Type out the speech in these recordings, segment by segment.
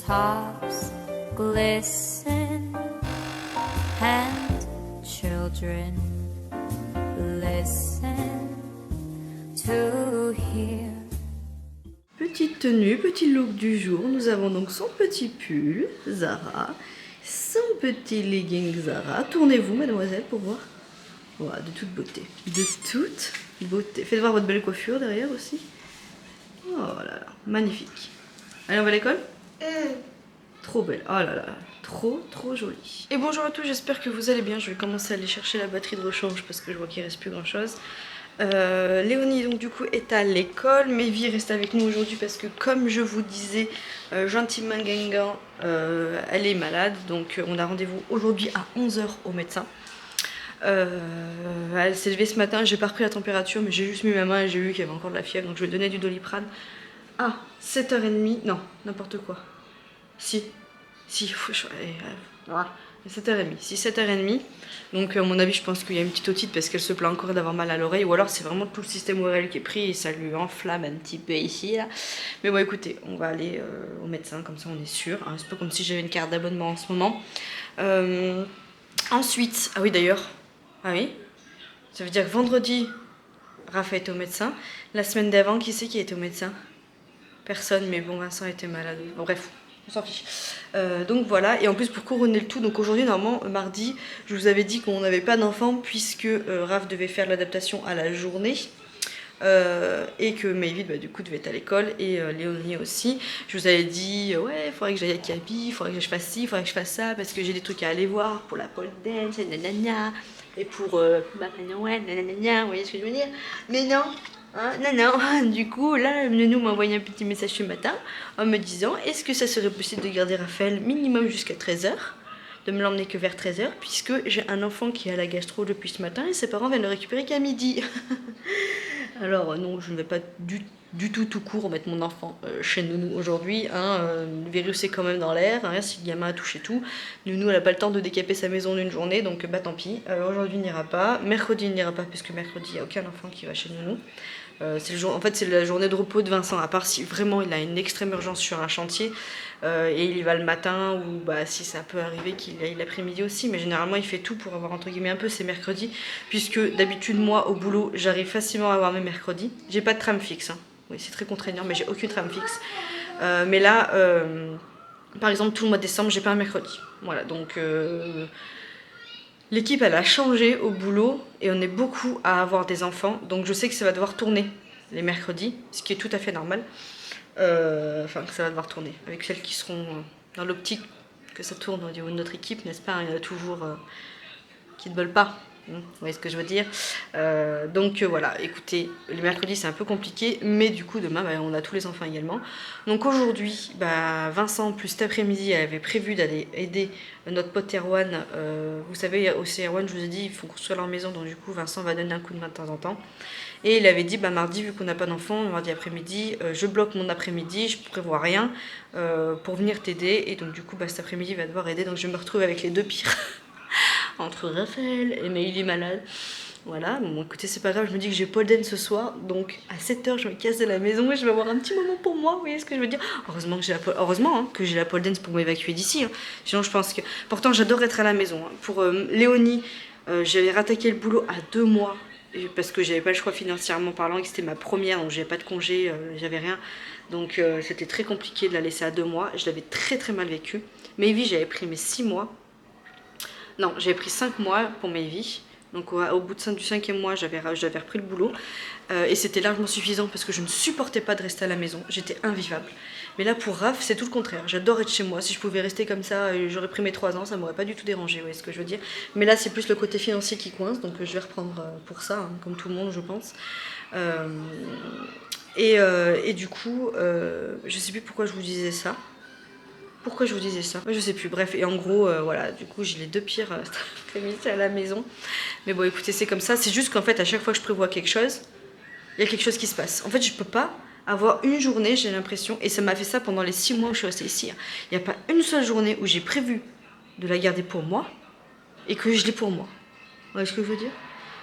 Tops glisten and children listen to hear. Petite tenue, petit look du jour. Nous avons donc son petit pull Zara, son petit legging Zara. Tournez-vous mademoiselle pour voir. Voilà, de toute beauté. De toute beauté. Faites voir votre belle coiffure derrière aussi. Oh là là, magnifique. Allez, on va à l'école ? Trop belle, oh là là, trop jolie. Et bonjour à tous, j'espère que vous allez bien. Je vais commencer à aller chercher la batterie de rechange parce que je vois qu'il reste plus grand chose. Léonie donc du coup est à l'école, Mévi reste avec nous aujourd'hui parce que comme je vous disais gentiment Guingamp, elle est malade, donc on a rendez-vous aujourd'hui à 11 h au médecin. Elle s'est levée ce matin, j'ai pas repris la température mais j'ai juste mis ma main et j'ai vu qu'il y avait encore de la fièvre, donc je lui ai donné du Doliprane à 7h30, non n'importe quoi. Si, voilà, 7h30, si 7h30. Donc à mon avis je pense qu'il y a une petite otite parce qu'elle se plaint encore d'avoir mal à l'oreille. Ou alors c'est vraiment tout le système ORL qui est pris et ça lui enflamme un petit peu ici là. Mais bon écoutez, on va aller au médecin, comme ça on est sûr. Hein. C'est pas comme si j'avais une carte d'abonnement en ce moment. Ensuite, ah oui d'ailleurs, ah oui, ça veut dire que vendredi, Raph était au médecin. La semaine d'avant, qui c'est qui était au médecin? Personne, mais bon Vincent était malade. Bon bref. On s'en fiche. Donc voilà, et en plus pour couronner le tout, donc aujourd'hui normalement mardi je vous avais dit qu'on n'avait pas d'enfant puisque Raph devait faire l'adaptation à la journée et que Maëvi bah, du coup devait être à l'école et Léonie aussi. Je vous avais dit ouais il faudrait que j'aille à Kaby, il faudrait que je fasse ci, il faudrait que je fasse ça parce que j'ai des trucs à aller voir pour la pole dance et nanana et pour Noël nanana, vous voyez ce que je veux dire? Mais non. Hein, non, du coup, là, Nounou m'a envoyé un petit message ce matin en me disant est-ce que ça serait possible de garder Raphaël minimum jusqu'à 13 h, de me l'emmener que vers 13 h, puisque j'ai un enfant qui est à la gastro depuis ce matin et ses parents viennent le récupérer qu'à midi. Alors, non, je ne vais pas du tout court mettre mon enfant chez Nounou aujourd'hui. Hein, le virus est quand même dans l'air, hein, si le gamin a touché tout. Nounou, elle n'a pas le temps de décaper sa maison d'une journée, donc bah tant pis. Aujourd'hui, il n'ira pas. Mercredi, il n'ira pas, puisque mercredi, il n'y a aucun enfant qui va chez Nounou. En fait c'est la journée de repos de Vincent, à part si vraiment il a une extrême urgence sur un chantier et il y va le matin ou bah, si ça peut arriver qu'il aille l'après-midi aussi, mais généralement il fait tout pour avoir entre guillemets un peu ses mercredis, puisque d'habitude moi au boulot j'arrive facilement à avoir mes mercredis. J'ai pas de tram fixe, hein. Oui c'est très contraignant mais j'ai aucune tram fixe, mais là par exemple tout le mois de décembre j'ai pas un mercredi, voilà donc l'équipe elle a changé au boulot et on est beaucoup à avoir des enfants, donc je sais que ça va devoir tourner les mercredis, ce qui est tout à fait normal. Enfin que ça va devoir tourner avec celles qui seront dans l'optique que ça tourne au niveau de notre équipe, n'est-ce pas? Il y en a toujours qui ne veulent pas. Vous voyez ce que je veux dire? Donc voilà, écoutez, les mercredis c'est un peu compliqué, mais du coup demain bah, on a tous les enfants également. Donc aujourd'hui, bah, Vincent plus cet après-midi avait prévu d'aller aider notre pote Erwan. Vous savez aussi Erwan, je vous ai dit, ils font construire leur maison, donc du coup Vincent va donner un coup de main de temps en temps. Et il avait dit bah, mardi, vu qu'on n'a pas d'enfant, mardi après-midi, je bloque mon après-midi, je prévois rien pour venir t'aider. Et donc du coup bah, cet après-midi il va devoir aider, donc je me retrouve avec les deux pires. Entre Raphaël et Maëlie malade. Voilà, bon écoutez c'est pas grave, je me dis que j'ai pole dance ce soir, donc à 7 h je me casse de la maison et je vais avoir un petit moment pour moi, vous voyez ce que je veux dire? Heureusement que j'ai la pole dance pour m'évacuer d'ici, hein. Sinon je pense que... Pourtant j'adore être à la maison, hein. Pour Léonie, j'avais rattaqué le boulot à 2 mois, parce que j'avais pas le choix financièrement parlant, et que c'était ma première, donc j'avais pas de congé, j'avais rien. Donc c'était très compliqué de la laisser à 2 mois, je l'avais très mal vécu. Maëvi j'avais pris mes 6 mois. Non, j'avais pris 5 mois pour Maëvi. Donc au bout du 5e mois, j'avais repris le boulot. Et c'était largement suffisant parce que je ne supportais pas de rester à la maison. J'étais invivable. Mais là, pour Raph, c'est tout le contraire. J'adore être chez moi. Si je pouvais rester comme ça, j'aurais pris mes 3 ans, ça m'aurait pas du tout dérangé, vous voyez ce que je veux dire. Mais là, c'est plus le côté financier qui coince. Donc je vais reprendre pour ça, hein, comme tout le monde, je pense. Et du coup, je sais plus pourquoi je vous disais ça. Pourquoi je vous disais ça? Je sais plus, bref, et en gros, voilà, du coup j'ai les 2 pires prémices à la maison. Mais bon, écoutez, c'est comme ça, c'est juste qu'en fait, à chaque fois que je prévois quelque chose, il y a quelque chose qui se passe. En fait, je peux pas avoir une journée, j'ai l'impression, et ça m'a fait ça pendant les 6 mois où je suis restée ici. Il n'y a pas une seule journée où j'ai prévu de la garder pour moi, et que je l'ai pour moi. Vous voyez ce que je veux dire?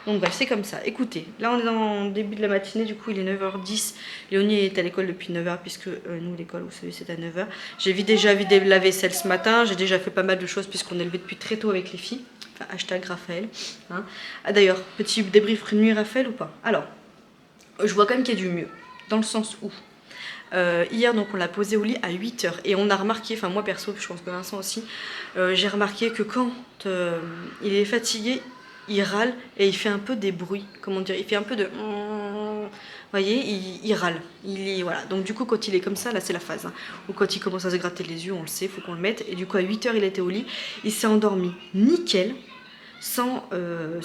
Donc bref, c'est comme ça. Écoutez, là on est dans le début de la matinée, du coup il est 9h10. Léonie est à l'école depuis 9h, puisque nous l'école, vous savez, c'est à 9h. J'ai déjà vidé la vaisselle ce matin, j'ai déjà fait pas mal de choses puisqu'on est levé depuis très tôt avec les filles. Enfin, hashtag Raphaël. Hein. Ah d'ailleurs, petit débrief nuit Raphaël ou pas? Alors, je vois quand même qu'il y a du mieux, dans le sens où hier donc on l'a posé au lit à 8h et on a remarqué, enfin moi perso, je pense que Vincent aussi, j'ai remarqué que quand il est fatigué, il râle et il fait un peu des bruits, comment dire, il fait un peu de... Vous voyez, il râle, voilà. Donc du coup quand il est comme ça, là c'est la phase, hein, ou quand il commence à se gratter les yeux, on le sait, il faut qu'on le mette, et du coup à 8h il était au lit, il s'est endormi nickel, sans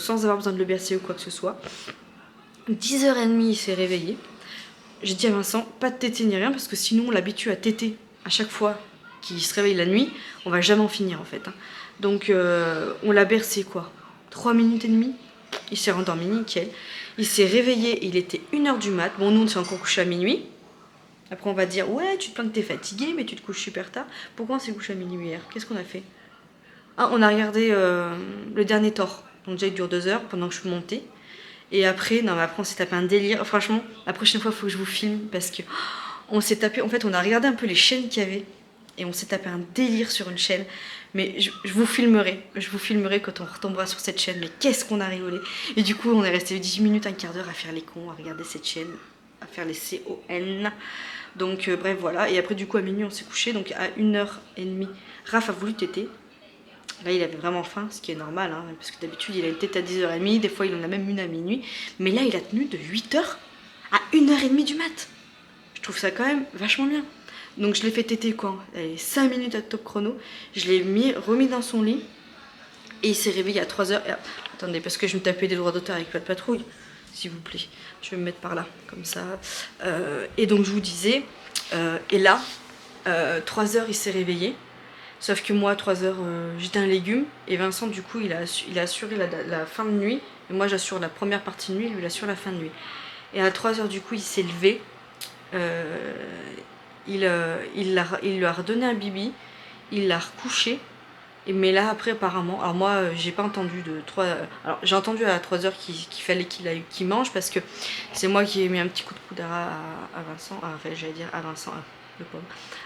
avoir besoin de le bercer ou quoi que ce soit. 10h30 il s'est réveillé. J'ai dit à Vincent, pas de téter ni rien, parce que sinon on l'habitue à téter à chaque fois qu'il se réveille la nuit, on va jamais en finir en fait. Hein. Donc on l'a bercé quoi, 3 minutes et demie, il s'est rendormi nickel. Il s'est réveillé, il était 1h du mat, bon nous on s'est encore couché à minuit. Après on va dire, ouais tu te plains que t'es fatigué, mais tu te couches super tard. Pourquoi on s'est couché à minuit hier? Qu'est-ce qu'on a fait? Ah, on a regardé le dernier Thor, donc déjà il dure 2 heures pendant que je suis montée. Et après, non, mais après on s'est tapé un délire. Franchement, la prochaine fois, il faut que je vous filme parce que on s'est tapé. En fait, on a regardé un peu les chaînes qu'il y avait et on s'est tapé un délire sur une chaîne. Mais je vous filmerai. Je vous filmerai quand on retombera sur cette chaîne. Mais qu'est-ce qu'on a rigolé. Et du coup, on est resté 10 minutes, un quart d'heure à faire les cons, à regarder cette chaîne, à faire les CON. Donc, bref, voilà. Et après, du coup, à minuit, on s'est couché. Donc, à 1h30, Raph a voulu téter. Là, il avait vraiment faim, ce qui est normal, hein, parce que d'habitude, il a une tête à 10h30, des fois, il en a même une à minuit. Mais là, il a tenu de 8h à 1h30 du mat. Je trouve ça quand même vachement bien. Donc, je l'ai fait téter quoi, 5 minutes à top chrono. Je l'ai remis dans son lit. Et il s'est réveillé à 3h. Et, attendez, parce que je me tapais des droits d'auteur avec pas de patrouille, s'il vous plaît. Je vais me mettre par là, comme ça. Et donc, je vous disais, et là, 3h, il s'est réveillé. Sauf que moi, à 3h, j'étais un légume. Et Vincent, du coup, il a assuré la fin de nuit. Et moi, j'assure la première partie de nuit. Lui, il assure la fin de nuit. Et à 3h, du coup, il s'est levé. Il lui a redonné un bibi. Il l'a recouché. Mais là, après, apparemment... Alors moi, j'ai pas entendu de 3... Alors, j'ai entendu à 3h qu'il fallait qu'il mange. Parce que c'est moi qui ai mis un petit coup de coude à Vincent. Enfin, j'allais dire à Vincent... le pauvre,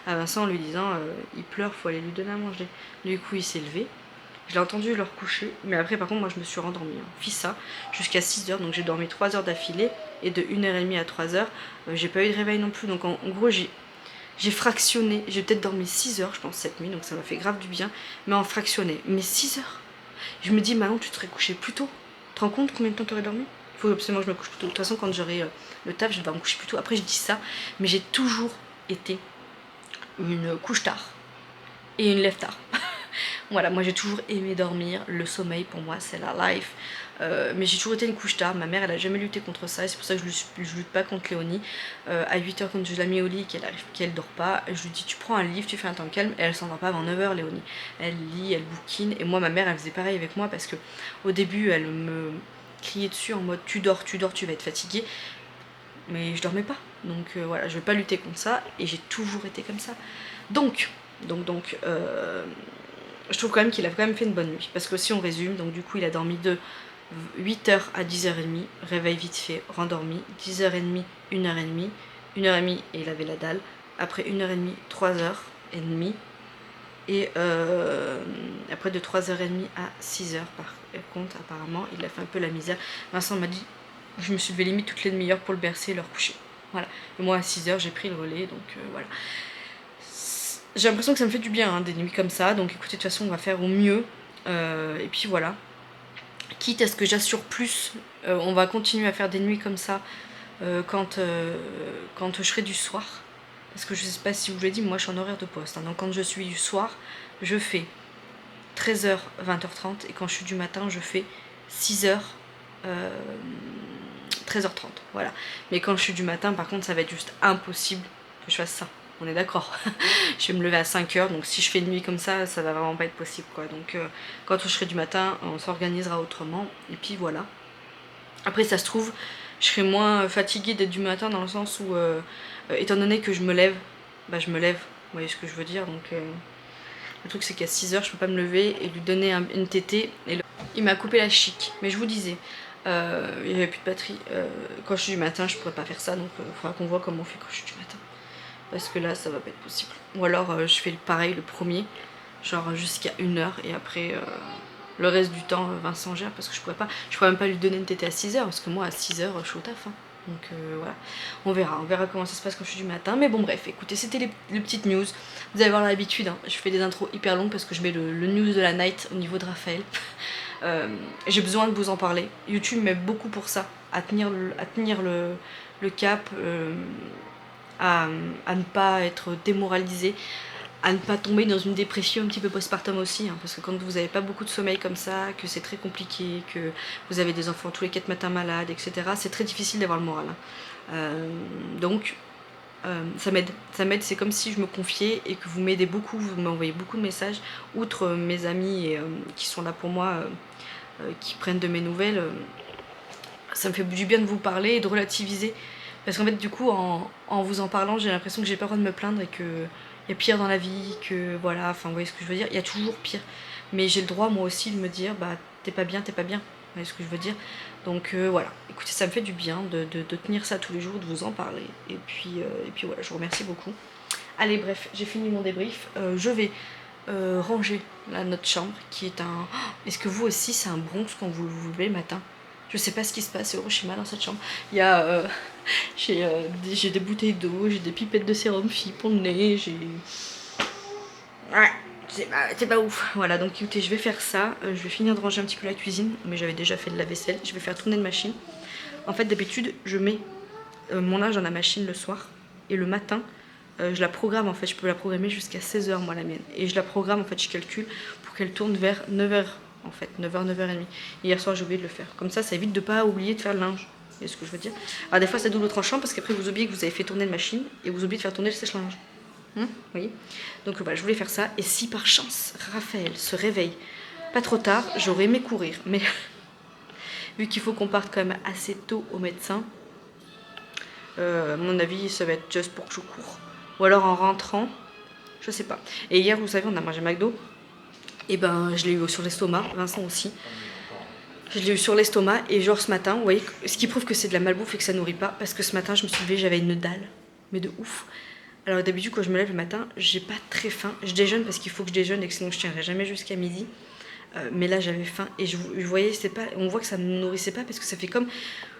à Vincent en lui disant il pleure, faut aller lui donner à manger. Du coup il s'est levé, je l'ai entendu leur coucher, mais après par contre moi je me suis rendormie, ça jusqu'à 6h, donc j'ai dormi 3 heures d'affilée, et de 1h30 à 3h, j'ai pas eu de réveil non plus, donc en gros j'ai fractionné, j'ai peut-être dormi 6 heures je pense cette nuit, donc ça m'a fait grave du bien, mais en fractionné, mais 6 heures. Je me dis Manon, tu te serais couché plus tôt, tu te rends compte combien de temps tu aurais dormi? Il faut absolument que je me couche plus tôt, de toute façon quand j'aurai le taf je vais me coucher plus tôt. Après je dis ça, mais j'ai toujours été une couche tard et une lève tard. Voilà, moi j'ai toujours aimé dormir, le sommeil pour moi c'est la life. Mais j'ai toujours été une couche tard, ma mère elle a jamais lutté contre ça et c'est pour ça que je lutte pas contre Léonie. À 8h quand je la mets au lit, qu'elle dort pas, je lui dis tu prends un livre, tu fais un temps calme, et elle s'endort pas avant 9h Léonie. Elle lit, elle bouquine, et moi ma mère elle faisait pareil avec moi parce que au début elle me criait dessus en mode tu dors, tu vas être fatiguée. Mais je dormais pas, donc voilà, je vais pas lutter contre ça, et j'ai toujours été comme ça. Donc je trouve quand même qu'il a quand même fait une bonne nuit, parce que si on résume, donc du coup il a dormi de 8h à 10h30, réveil vite fait, rendormi, 10h30, 1h30, 1h30 et il avait la dalle, après 1h30, 3h30, et après de 3h30 à 6h par contre apparemment il a fait un peu la misère. Vincent m'a dit, je me suis levée limite toutes les demi-heures pour le bercer et le recoucher. Voilà. Et moi à 6h j'ai pris le relais, donc voilà. J'ai l'impression que ça me fait du bien hein, des nuits comme ça, donc écoutez de toute façon on va faire au mieux. Et puis voilà. Quitte à ce que j'assure plus, on va continuer à faire des nuits comme ça quand je serai du soir. Parce que je sais pas si vous l'avez dit, moi je suis en horaire de poste. Hein, donc quand je suis du soir, je fais 13h, 20h30. Et quand je suis du matin, je fais 6h, 13h30. Voilà. Mais quand je suis du matin, par contre, ça va être juste impossible que je fasse ça. on est d'accord. Je vais me lever à 5h, donc si je fais une nuit comme ça, ça va vraiment pas être possible quoi. Donc quand je serai du matin, on s'organisera autrement, et puis voilà. Après ça se trouve, je serai moins fatiguée d'être du matin dans le sens où, étant donné que je me lève, bah je me lève, vous voyez ce que je veux dire. Donc le truc c'est qu'à 6h je peux pas me lever et lui donner une tétée. Et il m'a coupé la chic, mais je vous disais, il n'y avait plus de batterie. Quand je suis du matin je pourrais pas faire ça, donc il faudra qu'on voit comment on fait quand je suis du matin. Parce que là ça va pas être possible. Ou alors je fais le pareil, le premier, genre jusqu'à 1h et après le reste du temps Vincent gère, parce que je pourrais même pas lui donner une tétée à 6h parce que moi à 6h je suis au taf. Hein. Donc voilà, on verra comment ça se passe quand je suis du matin. Mais bon bref, écoutez, c'était les petites news. Vous allez avoir l'habitude, hein, je fais des intros hyper longues parce que je mets le news de la night au niveau de Raphaël. J'ai besoin de vous en parler. YouTube m'aide beaucoup pour ça, à tenir le cap, à ne pas être démoralisé, à ne pas tomber dans une dépression un petit peu postpartum aussi, hein, parce que quand vous n'avez pas beaucoup de sommeil comme ça, que c'est très compliqué, que vous avez des enfants tous les 4 matins malades, etc., c'est très difficile d'avoir le moral. Hein. Donc ça m'aide, c'est comme si je me confiais et que vous m'aidez beaucoup, vous m'envoyez beaucoup de messages, outre mes amis qui sont là pour moi, qui prennent de mes nouvelles, ça me fait du bien de vous parler et de relativiser, parce qu'en fait du coup en vous en parlant j'ai l'impression que j'ai pas le droit de me plaindre et que il y a pire dans la vie, que voilà, enfin vous voyez ce que je veux dire, il y a toujours pire, mais j'ai le droit moi aussi de me dire bah t'es pas bien, vous voyez ce que je veux dire. Donc voilà, écoutez, ça me fait du bien de tenir ça tous les jours, de vous en parler, et puis voilà, je vous remercie beaucoup. Allez bref, j'ai fini mon débrief, je vais ranger là, notre chambre qui est un... Est-ce que vous aussi c'est un bronze quand vous vous levez le matin? Je sais pas ce qui se passe, c'est Hiroshima dans cette chambre. Il y a... j'ai des bouteilles d'eau, j'ai des pipettes de sérum fille pour le nez, j'ai... Ouais, c'est pas ouf. Voilà, donc écoutez, je vais faire ça. Je vais finir de ranger un petit peu la cuisine, mais j'avais déjà fait de la vaisselle. Je vais faire tourner une machine. En fait, d'habitude, je mets mon linge dans la machine le soir. Et le matin, je la programme, en fait. Je peux la programmer jusqu'à 16h, moi, la mienne. Et je la programme, en fait, je calcule pour qu'elle tourne vers 9h. En fait, 9h, 9h30. Et hier soir, j'ai oublié de le faire. Comme ça évite de pas oublier de faire le linge. Vous voyez ce que je veux dire? Alors des fois, c'est double tranchant parce qu'après, vous oubliez que vous avez fait tourner une machine et vous oubliez de faire tourner le sèche-linge. Oui. Donc voilà, je voulais faire ça. Et si par chance, Raphaël se réveille pas trop tard, j'aurais aimé courir. Mais vu qu'il faut qu'on parte quand même assez tôt au médecin, à mon avis, ça va être juste pour que je cours. Ou alors en rentrant, je sais pas. Et hier, vous savez, on a mangé McDo. Et ben, je l'ai eu sur l'estomac, Vincent aussi. Je l'ai eu sur l'estomac et genre ce matin, vous voyez, ce qui prouve que c'est de la malbouffe et que ça nourrit pas, parce que ce matin, je me suis levée, j'avais une dalle, mais de ouf. Alors d'habitude, quand je me lève le matin, j'ai pas très faim. Je déjeune parce qu'il faut que je déjeune et que sinon je tiendrai jamais jusqu'à midi. Mais là, j'avais faim et je voyais, c'est pas, on voit que ça ne nourrissait pas parce que ça fait comme,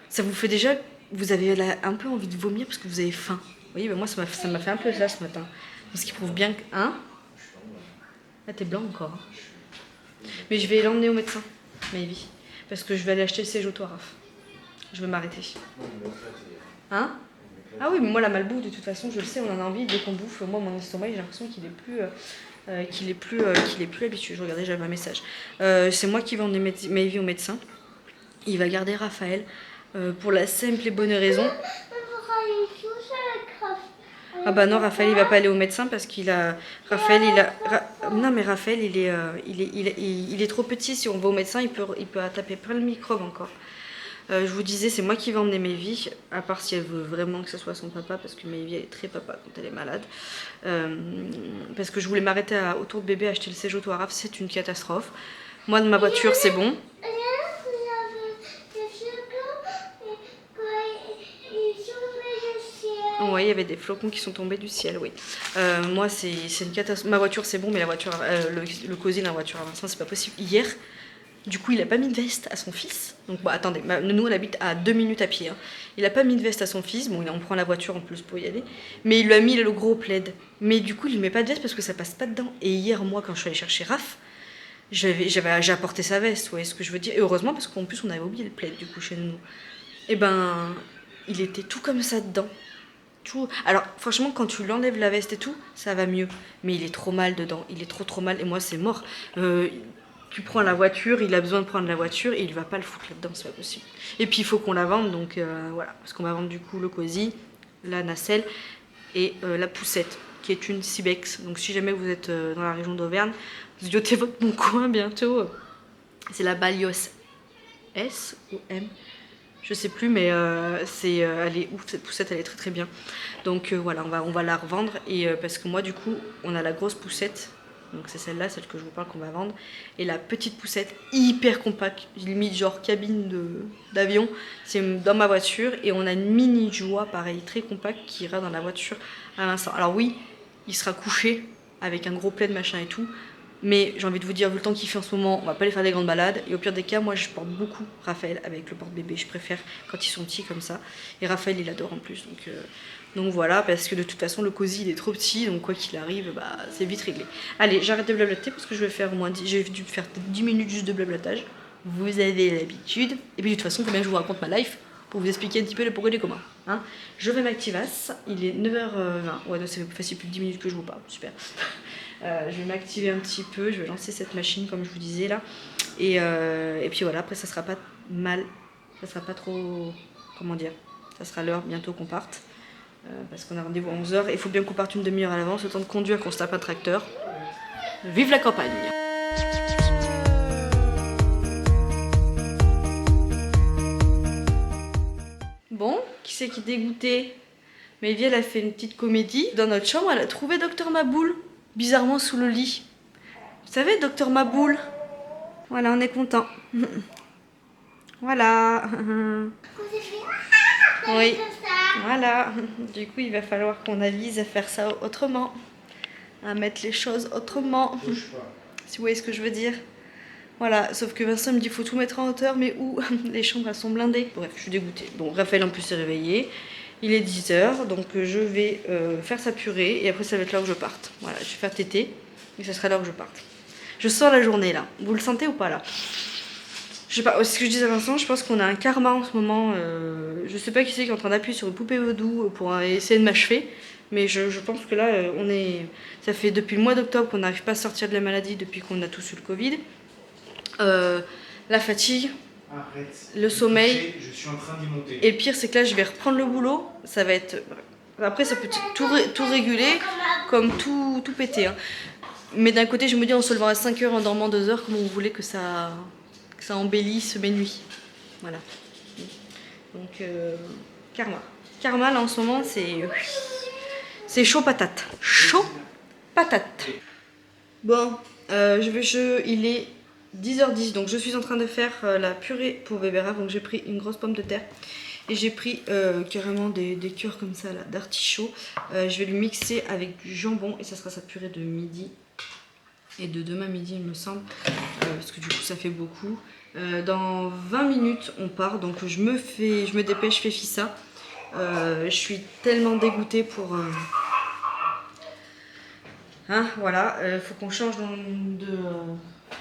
ça vous fait déjà, vous avez là, un peu envie de vomir parce que vous avez faim. Vous voyez, ben moi ça m'a fait un peu ça ce matin. Donc, ce qui prouve bien que, hein, là t'es blanc encore. Hein. Mais je vais l'emmener au médecin, maybe. Parce que je vais aller acheter le Séjoto à Raph. Je vais m'arrêter. Hein? Ah oui, mais moi la malbouffe, de toute façon, je le sais, on en a envie dès qu'on bouffe. Moi, mon estomac, j'ai l'impression qu'il est plus habitué. Je regardais, j'avais un message. C'est moi qui vais emmener Mayvi au médecin. Il va garder Raphaël pour la simple et bonne raison. Ah bah non, Raphaël il va pas aller au médecin parce qu'il a... Raphaël non mais Raphaël il est trop petit, si on va au médecin il peut taper plein de microbes encore. Je vous disais, c'est moi qui vais emmener Mayvi, à part si elle veut vraiment que ce soit son papa, parce que Mayvi elle est très papa quand elle est malade. Parce que je voulais m'arrêter autour de bébé acheter le Séjoto à Raph, c'est une catastrophe. Moi de ma voiture c'est bon. Oui, il y avait des flocons qui sont tombés du ciel, oui. Moi, c'est une catastrophe. Ma voiture, c'est bon, mais la voiture, le cosy la voiture à Vincent, c'est pas possible. Hier, du coup, il a pas mis de veste à son fils. Donc, bon, attendez, nous, on habite à 2 minutes à pied. Hein. Il a pas mis de veste à son fils. Bon, on prend la voiture en plus pour y aller. Mais il lui a mis le gros plaid. Mais du coup, il met pas de veste parce que ça passe pas dedans. Et hier, moi, quand je suis allée chercher Raph, j'ai apporté sa veste, vous voyez ce que je veux dire. Et heureusement, parce qu'en plus, on avait oublié le plaid, du coup, chez nous. Et ben, il était tout comme ça dedans. Tout. Alors franchement quand tu l'enlèves la veste et tout ça va mieux, mais il est trop mal dedans, il est trop mal et moi c'est mort. Tu prends la voiture, il a besoin de prendre la voiture et il va pas le foutre là-dedans, c'est pas possible. Et puis il faut qu'on la vende, donc voilà, parce qu'on va vendre du coup le cosy, la nacelle et la poussette. qui est une Cibex. Donc si jamais vous êtes dans la région d'Auvergne, vous ziotez votre bon coin bientôt. C'est la Balios S ou M, je sais plus, mais elle est ouf, cette poussette, elle est très très bien. Donc voilà, on va la revendre, et parce que moi du coup on a la grosse poussette, donc c'est celle-là, celle que je vous parle, qu'on va vendre, et la petite poussette hyper compacte, limite genre cabine d'avion, c'est dans ma voiture, et on a une mini joie pareil très compacte qui ira dans la voiture à l'instant. Alors oui, il sera couché avec un gros plaid machin et tout, mais j'ai envie de vous dire, vu le temps qu'il fait en ce moment, on va pas aller faire des grandes balades. Et au pire des cas, moi je porte beaucoup Raphaël avec le porte-bébé. Je préfère quand ils sont petits comme ça. Et Raphaël il adore en plus. Donc voilà, parce que de toute façon le cosy il est trop petit. Donc quoi qu'il arrive, bah, c'est vite réglé. Allez, j'arrête de blablater parce que je vais faire au moins 10, j'ai dû faire 10 minutes juste de blablatage. Vous avez l'habitude. Et puis de toute façon, faut bien que je vous raconte ma life pour vous expliquer un petit peu le pourquoi des communs. Hein, je vais m'activasse. Il est 9h20. Ouais, donc c'est facile, plus de 10 minutes que je vous parle. Super. Je vais m'activer un petit peu, je vais lancer cette machine comme je vous disais là, et puis voilà, après ça sera pas mal, ça sera pas trop, comment dire, ça sera l'heure bientôt qu'on parte, parce qu'on a rendez-vous à 11h, et il faut bien qu'on parte une demi-heure à l'avance, le temps de conduire, qu'on se tape un tracteur. Vive la campagne! Bon, qui c'est qui est dégoûté? Maëvie, elle a fait une petite comédie. Dans notre chambre, elle a trouvé Docteur Maboul, bizarrement sous le lit. Vous savez, Docteur Maboul. Voilà, on est content. Voilà. Oui. Voilà. Du coup, il va falloir qu'on avise à faire ça autrement. À mettre les choses autrement. Si vous voyez ce que je veux dire. Voilà, sauf que Vincent me dit qu'il faut tout mettre en hauteur, mais où? Les chambres, elles sont blindées. Bref, je suis dégoûtée. Bon, Raphaël en plus s'est réveillé. Il est 10h, donc je vais faire sa purée, et après ça va être l'heure que je parte. Voilà, je vais faire téter, et ça sera l'heure que je parte. Je sors la journée là. Vous le sentez ou pas là? Je sais pas, ce que je disais à Vincent, je pense qu'on a un karma en ce moment. Je sais pas qui c'est qui est en train d'appuyer sur une poupée vaudou pour essayer de m'achever. Mais je pense que là, ça fait depuis le mois d'octobre qu'on n'arrive pas à sortir de la maladie depuis qu'on a tous eu le Covid. La fatigue, arrête, le sommeil, je suis en train d'y monter. Et le pire c'est que là je vais reprendre le boulot, ça va être... Après ça peut tout réguler comme tout péter. Hein. Mais d'un côté je me dis en se levant à 5h, en dormant 2 heures, comment vous voulez que ça embellisse mes nuits. Voilà. Donc karma. Karma là en ce moment c'est chaud patate. Chaud patate. Bon, il est 10h10, donc je suis en train de faire la purée pour bébé Raph. Donc j'ai pris une grosse pomme de terre et j'ai pris carrément des cœurs comme ça là d'artichaut. Je vais lui mixer avec du jambon et ça sera sa purée de midi et de demain midi il me semble, parce que du coup ça fait beaucoup. Dans 20 minutes on part, donc je me dépêche, je fais fissa. Je suis tellement dégoûtée pour... Hein, voilà, faut qu'on change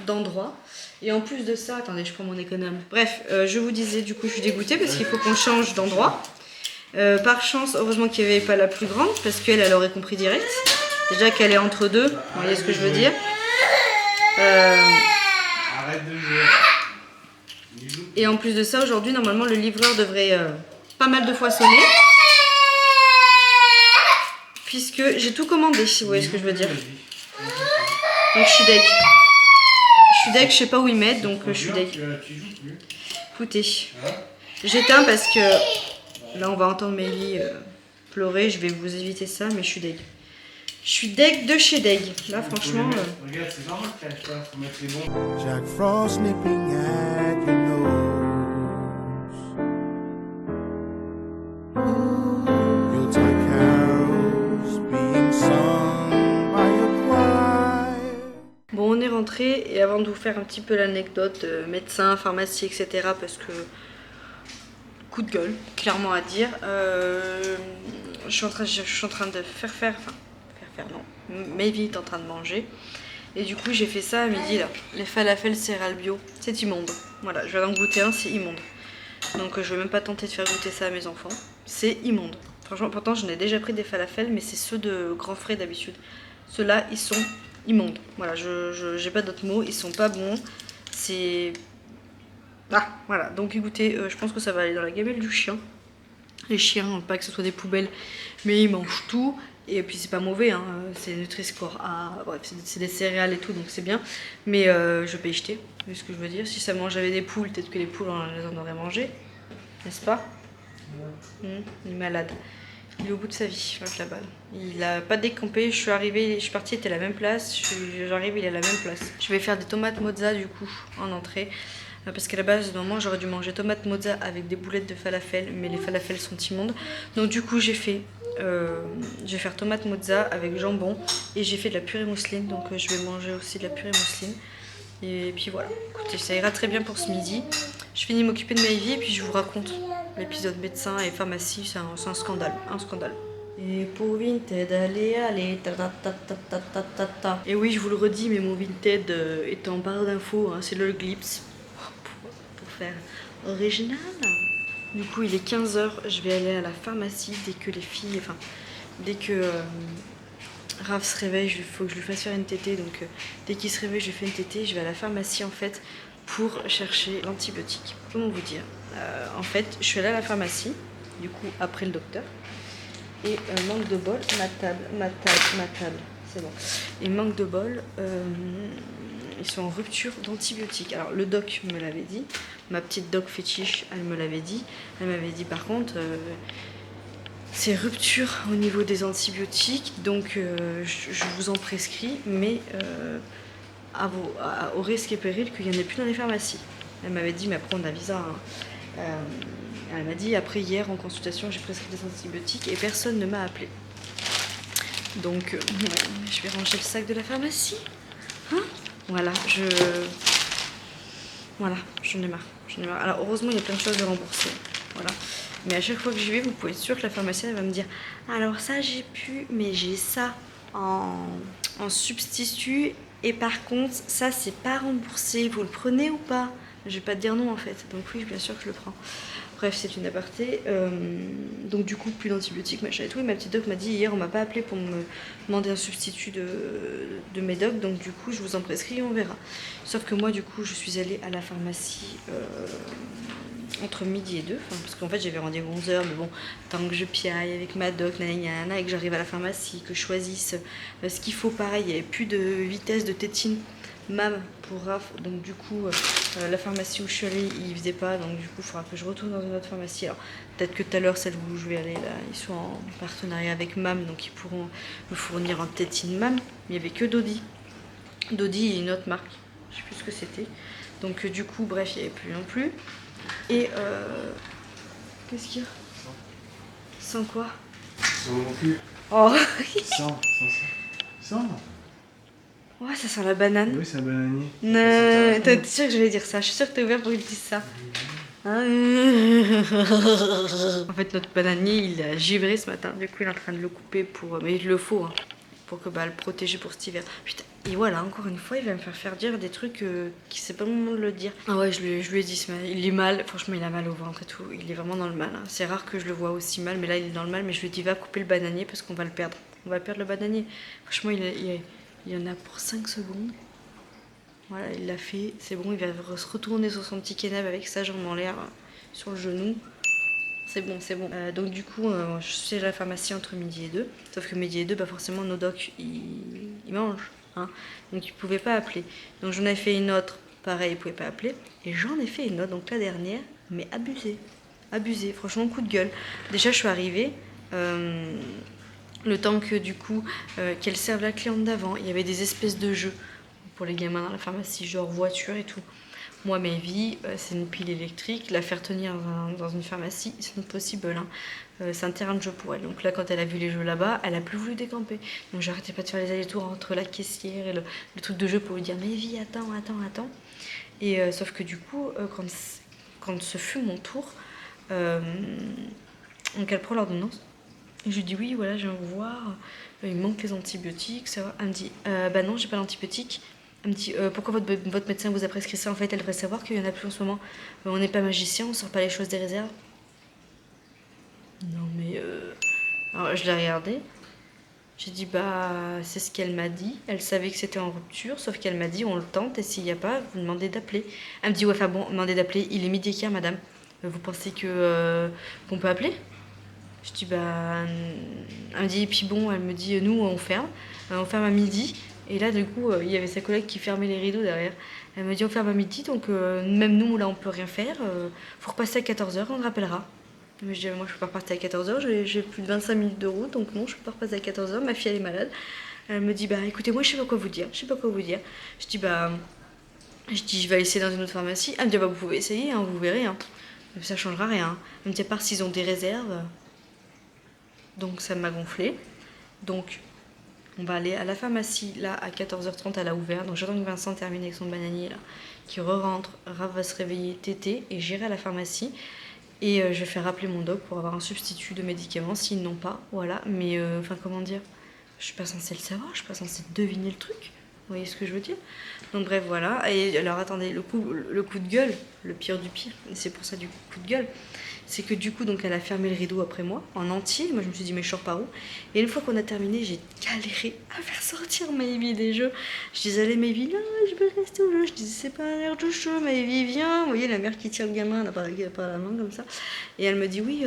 d'endroit. Et en plus de ça, attendez, je prends mon économe. Bref, je vous disais, du coup, je suis dégoûtée parce qu'il faut qu'on change d'endroit. Par chance, heureusement qu'il n'y avait pas la plus grande parce qu'elle aurait compris direct. Déjà qu'elle est entre deux, vous voyez ce que je veux dire. Arrête de jouer. Et en plus de ça, aujourd'hui, normalement, le livreur devrait pas mal de fois sonner. Puisque j'ai tout commandé, si vous voyez ce que je veux dire. Donc je suis deg. Je sais pas où ils mettent, donc je suis deg. Écoutez, j'éteins parce que là on va entendre Mélie pleurer, je vais vous éviter ça, mais je suis deg. Je suis deg de chez deg. Là franchement... Regarde, c'est normal que tu pas, faut mettre les bons. Jack Frost nipping at your nose. Bon, on est rentré et avant de vous faire un petit peu l'anecdote médecin, pharmacie, etc. parce que coup de gueule, clairement à dire, je suis en train de faire non, Maëvie est en train de manger et du coup j'ai fait ça à midi là, les falafels céréales bio, c'est immonde, voilà, je vais en goûter un, c'est immonde, donc je vais même pas tenter de faire goûter ça à mes enfants, c'est immonde, franchement, pourtant j'en ai déjà pris des falafels mais c'est ceux de Grand Frais d'habitude, ceux-là ils sont immondes, voilà, j'ai pas d'autres mots, ils sont pas bons, c'est... Ah, voilà, donc écoutez, je pense que ça va aller dans la gamelle du chien. Les chiens, pas que ce soit des poubelles, mais ils mangent tout. Et puis c'est pas mauvais, hein. C'est Nutri-Score A, bref, c'est des céréales et tout, donc c'est bien. Mais je peux y jeter, c'est ce que je veux dire. Si ça mangeait des poules, peut-être que les poules, on les en aurait mangé, n'est-ce pas? Il est malade. Il est au bout de sa vie, la balle. Il a pas décampé, je suis arrivée, je suis partie, il était à la même place. J'arrive, il est à la même place. Je vais faire des tomates mozza du coup en entrée. Parce qu'à la base, normalement, j'aurais dû manger tomates mozza avec des boulettes de falafel, mais les falafels sont immondes. Donc du coup, je vais faire tomate mozza avec jambon et j'ai fait de la purée mousseline. Donc je vais manger aussi de la purée mousseline. Et puis voilà, écoutez, ça ira très bien pour ce midi. Je finis de m'occuper de ma vie et puis je vous raconte l'épisode médecin et pharmacie, c'est un scandale, un scandale. Et pour Vinted, allez, ta ta ta ta ta ta ta ta. Et oui, je vous le redis, mais mon Vinted est en barre d'infos, hein, c'est le Glips, pour faire original. Du coup, il est 15 h, je vais aller à la pharmacie dès que les filles, enfin, dès que Raph se réveille, il faut que je lui fasse faire une tétée, donc dès qu'il se réveille, je lui fais une tétée, je vais à la pharmacie en fait pour chercher l'antibiotique. Comment vous dire, en fait, je suis allée à la pharmacie, du coup, après le docteur, et manque de bol, ma table, c'est bon. Et manque de bol, ils sont en rupture d'antibiotiques. Alors, le doc me l'avait dit, ma petite doc fétiche, elle me l'avait dit. Elle m'avait dit, par contre, c'est rupture au niveau des antibiotiques, donc je vous en prescris, mais au risque et péril qu'il n'y en ait plus dans les pharmacies. Elle m'avait dit, mais après on avise ça. Hein. Elle m'a dit, après hier en consultation, j'ai prescrit des antibiotiques et personne ne m'a appelé. Donc ouais, je vais ranger le sac de la pharmacie. Hein, voilà, j'en ai marre. Alors heureusement, il y a plein de choses à rembourser. Voilà. Mais à chaque fois que j'y vais, vous pouvez être sûr que la pharmacienne elle va me dire, alors ça j'ai pu, mais j'ai ça en substitut. Et par contre, ça c'est pas remboursé. Vous le prenez ou pas? Je vais pas te dire non en fait. Donc oui, bien sûr que je le prends. Bref, c'est une aparté. Donc du coup, plus d'antibiotiques, machin et tout. Et ma petite doc m'a dit hier, on m'a pas appelé pour me demander un substitut de médoc. Donc du coup, je vous en prescris et on verra. Sauf que moi, du coup, je suis allée à la pharmacie entre midi et 2. Parce qu'en fait, j'avais rendez-vous 11 h. Mais bon, tant que je piaille avec ma doc, nanana, et que j'arrive à la pharmacie, que je choisisse ce qu'il faut, pareil, il n'y avait plus de vitesse de tétine. Mam pour Raph, donc du coup la pharmacie où je suis allée il faisait pas, donc du coup il faudra que je retourne dans une autre pharmacie. Alors peut-être que tout à l'heure celle où je vais aller là, ils sont en partenariat avec Mam, donc ils pourront me fournir un tétine Mam, mais il n'y avait que Dodi et une autre marque, je sais plus ce que c'était, donc du coup bref il n'y avait plus non plus. Et qu'est-ce qu'il y a? Sans quoi? Sans mon cul. Oh Sans. ouais, ça sent la banane. Oui, c'est un bananier. Non, t'es sûr que j'allais dire ça? Je suis sûre que t'es ouvert pour qu'ils disent ça. En fait, notre bananier, il a givré ce matin. Du coup, il est en train de le couper pour... Mais il le faut, hein, pour que, le protéger pour cet hiver. Putain, et voilà, encore une fois, il va me faire dire des trucs qui c'est pas le moment de le dire. Ah ouais, je lui ai dit ce matin. Il est mal, franchement, il a mal au ventre et tout. Il est vraiment dans le mal. Hein. C'est rare que je le vois aussi mal, mais là, il est dans le mal. Mais je lui ai dit, va couper le bananier parce qu'on va le perdre. On va perdre le bananier. Franchement, il y en a pour 5 secondes. Voilà, il l'a fait. C'est bon, il va se retourner sur son petit kénab avec sa jambe en l'air sur le genou. C'est bon, c'est bon. Donc du coup, je suis à la pharmacie entre midi et 2. Sauf que midi et 2, forcément, nos docs, ils mangent. Hein, donc ils ne pouvaient pas appeler. Donc j'en ai fait une autre. Pareil, ils ne pouvaient pas appeler. Et j'en ai fait une autre, donc la dernière. Mais abusée. Abusée. Franchement, coup de gueule. Déjà, je suis arrivée. Le temps que du coup qu'elle serve la cliente d'avant, il y avait des espèces de jeux pour les gamins dans la pharmacie, genre voiture et tout. Moi, ma vie, c'est une pile électrique. La faire tenir dans une pharmacie, c'est not possible. Hein. C'est un terrain de jeu pour elle. Donc là, quand elle a vu les jeux là-bas, elle a plus voulu décamper. Donc j'arrêtais pas de faire les allers-retours entre la caissière et le truc de jeu pour lui dire mais vie, attends. Et sauf que du coup, quand ce fut mon tour, donc elle prend l'ordonnance. Et je lui dis oui, voilà, je viens vous voir, il me manque les antibiotiques, ça va. Elle me dit bah non, j'ai pas d'antibiotiques. Elle me dit pourquoi votre médecin vous a prescrit ça? En fait, elle devrait savoir qu'il y en a plus en ce moment. On n'est pas magicien, on sort pas les choses des réserves. Non mais alors je l'ai regardée. J'ai dit bah c'est ce qu'elle m'a dit. Elle savait que c'était en rupture, sauf qu'elle m'a dit on le tente et s'il n'y a pas, vous demandez d'appeler. Elle me dit ouais, enfin bon, demandez d'appeler. Il est midi et quart, madame. Vous pensez que qu'on peut appeler? Je dis bah... Elle me dit, et puis bon, elle me dit, nous on ferme à midi. Et là du coup, il y avait sa collègue qui fermait les rideaux derrière. Elle me dit, on ferme à midi, donc même nous là on peut rien faire. Faut repasser à 14h, on te rappellera. Mais je dis, moi je peux pas repartir à 14h, j'ai plus de 25 minutes de route, donc non, je peux pas repasser à 14h, ma fille elle est malade. Elle me dit, bah écoutez, moi je sais pas quoi vous dire, Je dis, bah... je vais essayer dans une autre pharmacie. Elle me dit, bah vous pouvez essayer, hein, vous verrez, hein. Ça changera rien. Elle me dit, à part s'ils ont des réserves. Donc ça m'a gonflé. Donc on va aller à la pharmacie, là à 14h30 elle a ouvert. Donc j'attends que Vincent termine avec son bananier là, qui re-rentre. Raph va se réveiller tété et j'irai à la pharmacie. Et je vais faire appeler mon doc pour avoir un substitut de médicaments s'ils n'ont pas. Voilà, mais enfin comment dire, je suis pas censée le savoir, je suis pas censée deviner le truc. Vous voyez ce que je veux dire? Donc bref, voilà. Et alors attendez, le coup de gueule, le pire du pire, c'est pour ça du coup de gueule, c'est que du coup, donc elle a fermé le rideau après moi, en entier. Moi je me suis dit, mais je sors par où? Et une fois qu'on a terminé, j'ai galéré à faire sortir Maëvy des jeux. Je disais, allez Maëvy, là, je vais rester au jeu. Je disais, c'est pas un air de jeu, Maëvy, viens. Vous voyez la mère qui tire le gamin là, par la main comme ça. Et elle me dit, oui,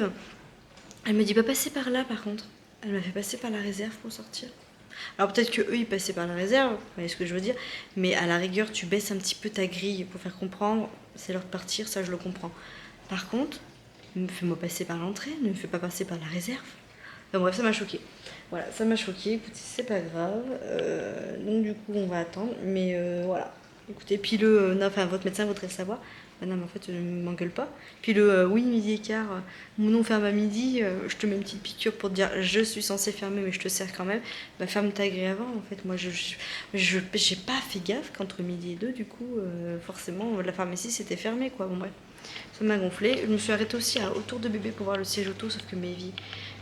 elle me dit, bah passez par là par contre. Elle m'a fait passer par la réserve pour sortir. Alors peut-être que eux ils passaient par la réserve, vous voyez ce que je veux dire, mais à la rigueur tu baisses un petit peu ta grille pour faire comprendre, c'est l'heure de partir, ça je le comprends. Par contre, fais-moi passer par l'entrée, ne me fais pas passer par la réserve. Enfin, bref, ça m'a choqué. Voilà, ça m'a choqué, écoutez, c'est pas grave. Donc du coup on va attendre, mais voilà. Écoutez, puis non, enfin votre médecin voudrait le savoir. Ah non mais en fait ne m'engueule pas. Puis oui midi et quart, mon nom ferme à midi, je te mets une petite piqûre pour te dire je suis censée fermer mais je te sers quand même. Bah ferme ta grille avant en fait. Moi j'ai pas fait gaffe qu'entre midi et 2 du coup forcément la pharmacie c'était fermé quoi. Bon bref, ça m'a gonflé. Je me suis arrêtée aussi autour de bébé pour voir le siège auto sauf que Maëvy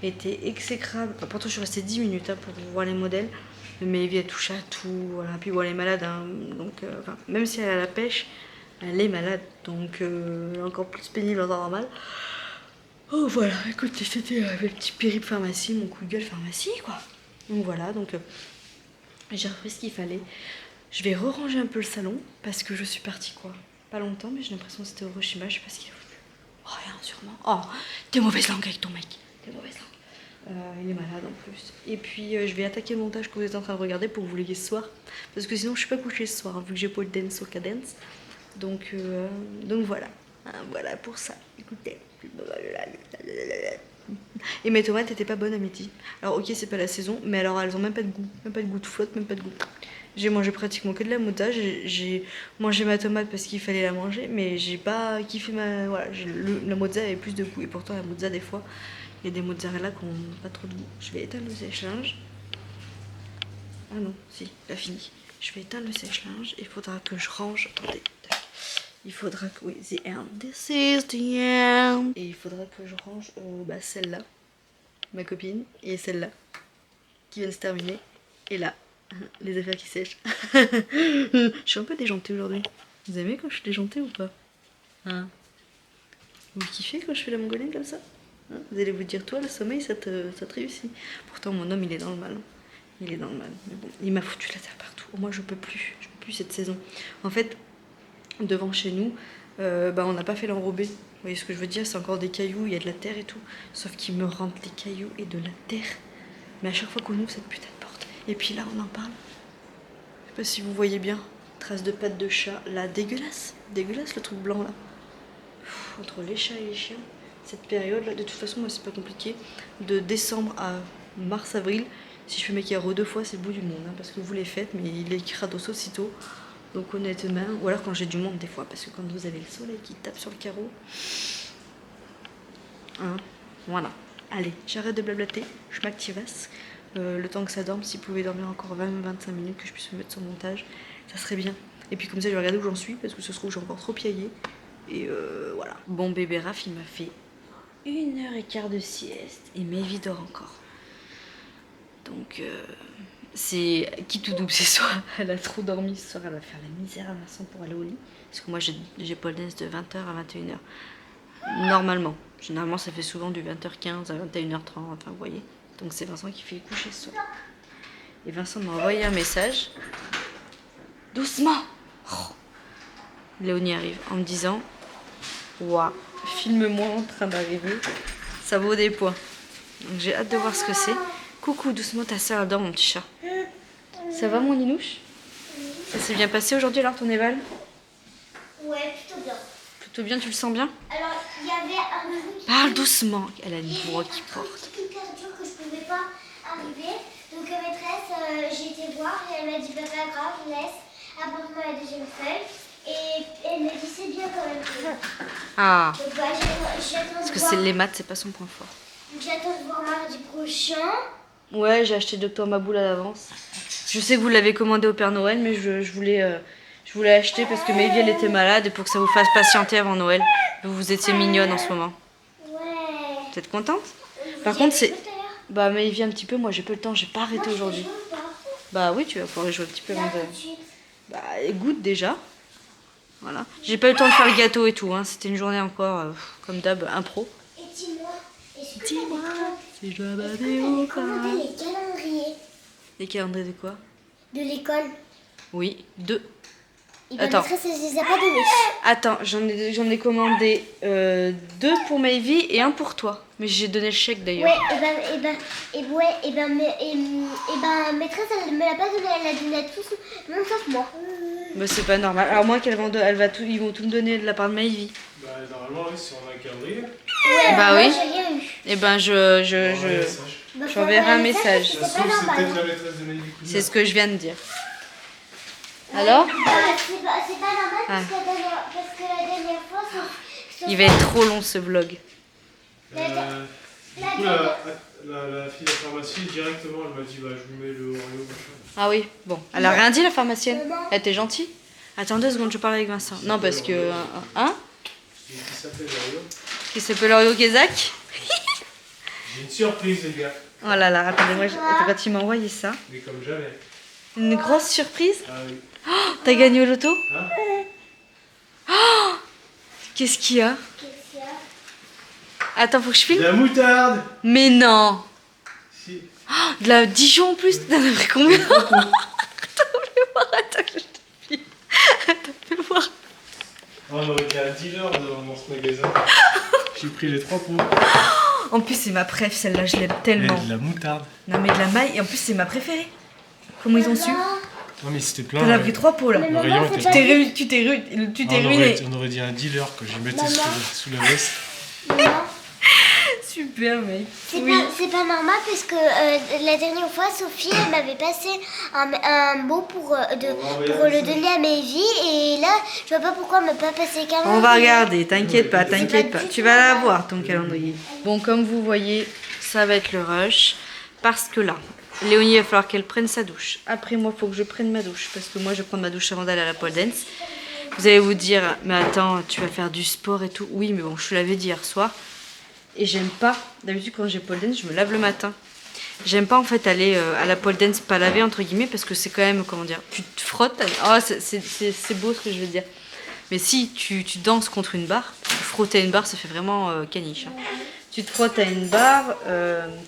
était exécrable. Enfin, pourtant je suis restée 10 minutes pour voir les modèles. Mais Maëvy a touché à tout, voilà. Puis bon elle est malade hein, donc même si elle a la pêche, elle est malade, donc encore plus pénible en temps normal. Oh voilà, écoutez, c'était le petit périple pharmacie, mon coup de gueule pharmacie, quoi. Donc voilà, donc j'ai repris ce qu'il fallait. Je vais ranger un peu le salon, parce que je suis partie, quoi. Pas longtemps, mais j'ai l'impression que c'était Hiroshima, je sais pas ce qu'il a foutu. Oh, rien, sûrement. Oh, t'es mauvaise langue avec ton mec. T'es mauvaise langue. Il est malade en plus. Et puis je vais attaquer le montage que vous êtes en train de regarder pour que vous l'ayez ce soir. Parce que sinon je suis pas couchée ce soir, hein, vu que j'ai pole dance au cadence. Donc voilà. Voilà pour ça. Écoutez. Et mes tomates étaient pas bonnes à midi. Alors ok c'est pas la saison, mais alors elles ont même pas de goût. Même pas de goût de flotte, même pas de goût. J'ai mangé pratiquement que de la mozza. J'ai mangé ma tomate parce qu'il fallait la manger, mais j'ai pas kiffé ma... Voilà, la mozza avait plus de goût. Et pourtant la mozza des fois, il y a des mozzarella qui ont pas trop de goût. Je vais éteindre le sèche-linge. Ah non, si, il a fini. Je vais éteindre le sèche-linge. Il faudra que je range... Attendez. Il faudra que... Oui, the end. This is the end. Et il faudra que je range celle-là, ma copine, et celle-là, qui vient de se terminer. Et là, les affaires qui sèchent. Je suis un peu déjantée aujourd'hui. Vous aimez quand je suis déjantée ou pas hein? Vous kiffez quand je fais la mongolienne comme ça hein? Vous allez vous dire, toi, le sommeil, ça te réussit. Pourtant, mon homme, il est dans le mal. Il est dans le mal. Mais bon, il m'a foutu la terre partout. Moi, je peux plus cette saison. En fait... Devant chez nous, on n'a pas fait l'enrobé. Vous voyez ce que je veux dire? C'est encore des cailloux, il y a de la terre et tout. Sauf qu'ils me rentrent des cailloux et de la terre. Mais à chaque fois qu'on ouvre cette putain de porte. Et puis là, on en parle. Je sais pas si vous voyez bien. Traces de pattes de chat. Là, dégueulasse. Dégueulasse le truc blanc là. Entre les chats et les chiens. Cette période là, de toute façon, moi c'est pas compliqué. De décembre à mars-avril, si je fais mes carreaux 2 fois, c'est le bout du monde. Hein, parce que vous les faites, mais il est crados aussitôt. Donc honnêtement, ou alors quand j'ai du monde des fois, parce que quand vous avez le soleil qui tape sur le carreau, hein, voilà. Allez, j'arrête de blablater, je m'activasse. Le temps que ça dorme, s'il pouvait dormir encore 20-25 minutes, que je puisse me mettre sur le montage, ça serait bien. Et puis comme ça, je vais regarder où j'en suis, parce que ça se trouve, j'ai encore trop piaillé. Et voilà. Bon bébé Raph, il m'a fait 1h15 de sieste, et Maëvy dort encore. Donc... c'est qui tout double ce soir. Elle a trop dormi ce soir, elle va faire la misère à Vincent pour aller au lit. Parce que moi j'ai pole dance de 20h à 21h. Normalement. Généralement ça fait souvent du 20h15 à 21h30, enfin vous voyez. Donc c'est Vincent qui fait coucher ce soir. Et Vincent m'a envoyé un message. Doucement oh. Léonie arrive en me disant waouh, filme-moi en train d'arriver. Ça vaut des points. Donc j'ai hâte de voir ce que c'est. Coucou, doucement ta soeur adore mon petit chat. Ça va mon Ninouche? Ça s'est bien passé aujourd'hui alors ton éval? Ouais, plutôt bien. Plutôt bien, tu le sens bien? Alors, il y avait un moment qui... Parle doucement, elle a une voix qui porte. Une créature que je pouvais pas arriver. Donc la maîtresse, j'ai été voir et elle m'a dit bah, pas grave, laisse, apporte-moi la deuxième feuille. Et elle m'a dit c'est bien quand même. Ah, Donc bah, j'attends parce de que voir. c'est les maths, c'est pas son point fort. J'attends de voir mardi prochain. Ouais, j'ai acheté Docteur Maboul à l'avance. Je sais que vous l'avez commandé au Père Noël, mais je voulais acheter parce que Maëvie elle était malade et pour que ça vous fasse patienter avant Noël. Vous étiez mignonne en ce moment. Ouais. Vous êtes contente? Par Vous y contre, avez c'est... joué tout à l'heure? Bah Maëvie un petit peu, moi j'ai pas le temps, j'ai pas arrêté Moi, aujourd'hui. je joue ou pas? Bah oui, tu vas pouvoir y jouer un petit peu Là, avant tout de... de suite. Bah goûte déjà. Voilà. J'ai pas eu le temps de faire le gâteau et tout, hein. C'était une journée encore, comme d'hab, impro. Et dis-moi, est-ce que Dis-moi si je dois t'avais baver ou commandé pas. les calendriers Les calendriers de quoi? de l'école? Oui, 2. Et ma Attends. maîtresse, elle les a pas donnés. Attends, j'en ai commandé 2 pour Maëvie et 1 pour toi. Mais j'ai donné le chèque d'ailleurs. Maîtresse, elle me l'a pas donné, elle l'a donné à tous, non sauf moi. Bah c'est pas normal. Alors moi ils vont tout me donner de la part de Maëvie. Bah, normalement, oui, si on a un calendrier. Ouais, Bah moi, oui. j'ai rien eu. Et ben on envoie un message. Bah, faut J'enverrai envoyer un message. parce que Ça se C'est pas trouve, c'est normal. peut-être la maîtresse de Maëvie Coulina. C'est ce que je viens de dire. Alors C'est pas normal Ah. parce que la dernière fois, sauf- Il va être trop long ce vlog. Du coup, la fille de la pharmacie, directement, elle m'a dit bah, je vous mets le Oreo, machin. Ah oui, bon. Elle a rien dit la pharmacienne. Maman. Elle était gentille. Attends 2 secondes, je parle avec Vincent. Non parce que... Hein? Et qui s'appelle Oreo. Qui s'appelle Orio Kezak. J'ai une surprise, les gars. Oh là là, attendez-moi, quand tu m'as envoyé ça. Mais comme jamais. Une grosse surprise. Ah oui. T'as gagné au loto? Hein? Qu'est-ce qu'il y a? Qu'est-ce qu'il y a? Attends, faut que je De filme. la moutarde. Mais non! Si. De la Dijon en plus. T'en as pris combien? Attends, fais voir, attends que je te filme. Attends, fais voir. Oh, on aurait été un dealer dans ce magasin. J'ai pris les 3 pots. En plus, c'est ma préf, celle-là, je l'aime Et tellement. de la moutarde. Non, mais de la maille, et en plus, c'est ma préférée. Comment ils ont su? Non, mais c'était plein. T'en as pris 3 pots là. Mais Le maman, rayon c'est était pas Tu dit- t'es ruiné. On aurait dit un dealer que je mettais Maman. sous la veste. Maman, Super, mec. c'est Oui. pas normal parce que la dernière fois, Sophie, elle m'avait passé un mot pour le donner à Maëvie et là, je vois pas pourquoi elle m'a pas passé qu'un. On va regarder, t'inquiète pas, t'inquiète pas pas. du Tu tout vas normal. l'avoir ton calendrier. Bon, comme vous voyez, ça va être le rush. Parce que là, Léonie, il va falloir qu'elle prenne sa douche. Après, moi, il faut que je prenne ma douche. Parce que moi, je vais prendre ma douche avant d'aller à la pole dance. Vous allez vous dire, mais attends, tu vas faire du sport et tout. Oui, mais bon, je te l'avais dit hier soir. Et j'aime pas. D'habitude, quand j'ai pole dance, je me lave le matin. J'aime pas en fait aller à la pole dance pas laver entre guillemets parce que c'est quand même, comment dire, tu te frottes. Oh, c'est beau ce que je veux dire. Mais si tu danses contre une barre, frotter à une barre, ça fait vraiment caniche. Hein. Tu te frottes à une barre,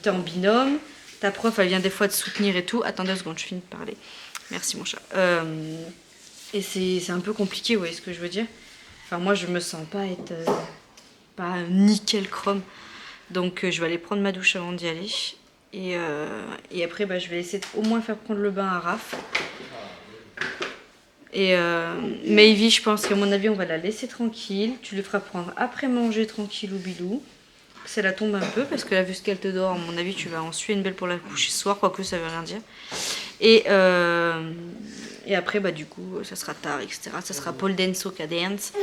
t'es en binôme, ta prof elle vient des fois te soutenir et tout. Attends 2 secondes, je finis de parler. Merci mon chat. Et c'est un peu compliqué, vous voyez ce que je veux dire. Enfin moi je me sens pas être pas nickel chrome. Donc je vais aller prendre ma douche avant d'y aller. Et après bah, je vais essayer au moins faire prendre le bain à Raph. Et Maëvie, je pense qu'à mon avis on va la laisser tranquille. Tu le feras prendre après manger tranquille ou bilou. Ça la tombe un peu parce que là vu ce qu'elle te dort, à mon avis tu vas en suer une belle pour la coucher ce soir, quoique ça veut rien dire. Et après bah du coup ça sera tard, etc. Ça sera pole dance au cadence.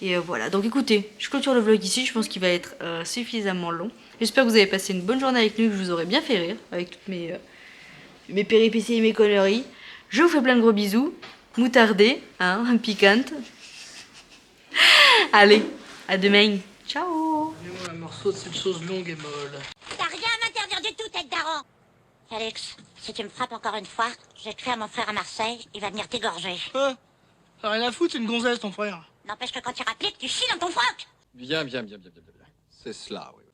Et voilà, donc écoutez, je clôture le vlog ici, je pense qu'il va être suffisamment long. J'espère que vous avez passé une bonne journée avec nous, que je vous aurai bien fait rire avec toutes mes péripéties et mes conneries. Je vous fais plein de gros bisous, moutardés, hein, piquantes. Allez, à demain, ciao. Un morceau de cette chose longue et molle. T'as rien à m'interdire du tout, tête d'aran. Alex, si tu me frappes encore une fois, je vais écrire à mon frère à Marseille, il va venir t'égorger. T'as rien à foutre, c'est une gonzesse ton frère. N'empêche que quand tu rappliques, tu chies dans ton froc. Bien. C'est cela, oui.